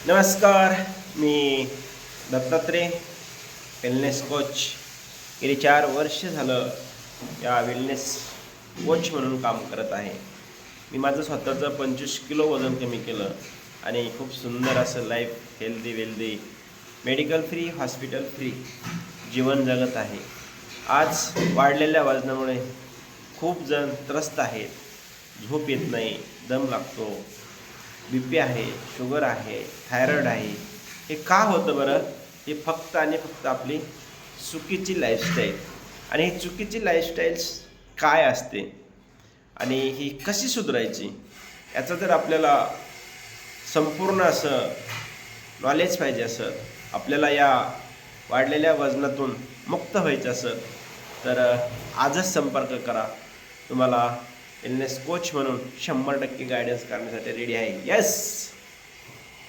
नमस्कार, मी Dattatray wellness coach. गेली 4 वर्ष झालं या वेलनेस कोच म्हणून काम करत आहे. मी माझं स्वतःचं 25 किलो वजन कमी केलं आणि खूप सुंदर असं life healthy wealthy medical free hospital free जीवन जगत आहे. आज वाढलेल्या वजनामुळे खूप जण त्रस्त आहेत. झोप येत नाही, दम लागतो, BP आहे, शुगर आहे, थायरॉईड आहे. हे का होतं बरं? हे फक्त आणि फक्त आपली चुकीची लाईफस्टाईल. आणि ही चुकीची लाईफस्टाईल्स काय असते आणि ही कशी सुधारायची याचं जर आपल्याला संपूर्ण असं नॉलेज पाहिजे असं, आपल्याला या वाढलेल्या वजनातून मुक्त व्हायचं असेल तर आजच संपर्क करा. तुम्हाला वेलनेस कोच म्हणून 100% गायडन्स करण्यासाठी रेडी आहे. येस.